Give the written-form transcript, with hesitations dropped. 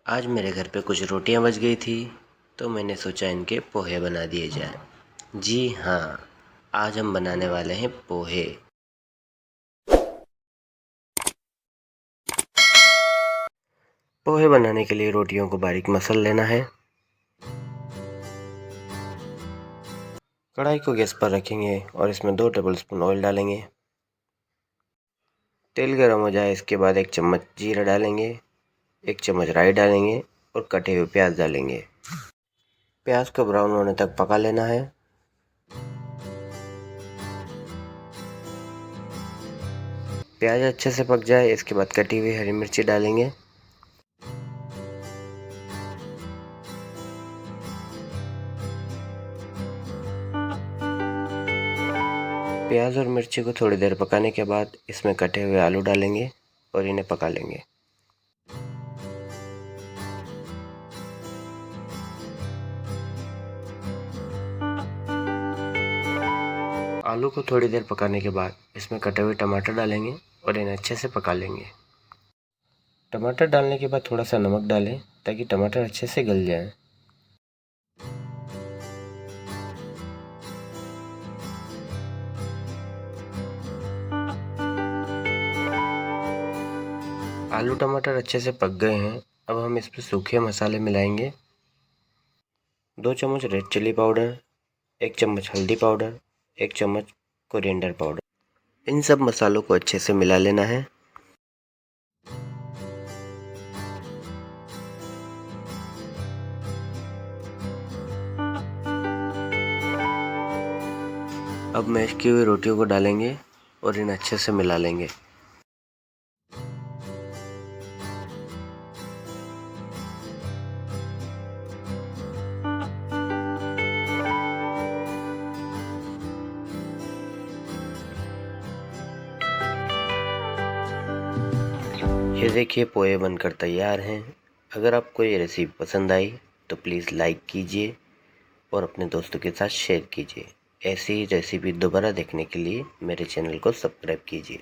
आज मेरे घर पे कुछ रोटियां बच गई थी तो मैंने सोचा इनके पोहे बना दिए जाएं। जी हाँ, आज हम बनाने वाले हैं पोहे। पोहे बनाने के लिए रोटियों को बारीक मसल लेना है। कढ़ाई को गैस पर रखेंगे और इसमें 2 टेबलस्पून ऑयल डालेंगे। तेल गर्म हो जाए इसके बाद 1 चम्मच जीरा डालेंगे, 1 चम्मच राई डालेंगे और कटे हुए प्याज डालेंगे। प्याज को ब्राउन होने तक पका लेना है। प्याज अच्छे से पक जाए इसके बाद कटी हुई हरी मिर्ची डालेंगे। प्याज और मिर्ची को थोड़ी देर पकाने के बाद इसमें कटे हुए आलू डालेंगे और इन्हें पका लेंगे। आलू को थोड़ी देर पकाने के बाद इसमें कटे हुए टमाटर डालेंगे और इन्हें अच्छे से पका लेंगे। टमाटर डालने के बाद थोड़ा सा नमक डालें ताकि टमाटर अच्छे से गल जाए। आलू टमाटर अच्छे से पक गए हैं। अब हम इसमें सूखे मसाले मिलाएंगे। 2 चम्मच रेड चिली पाउडर, 1 चम्मच हल्दी पाउडर, 1 चम्मच कोरिएंडर पाउडर। इन सब मसालों को अच्छे से मिला लेना है। अब मैश की हुई रोटियों को डालेंगे और इन्हें अच्छे से मिला लेंगे। ये देखिए पोहे बनकर तैयार हैं। अगर आपको ये रेसिपी पसंद आई तो प्लीज़ लाइक कीजिए और अपने दोस्तों के साथ शेयर कीजिए। ऐसी ही रेसिपी दोबारा देखने के लिए मेरे चैनल को सब्सक्राइब कीजिए।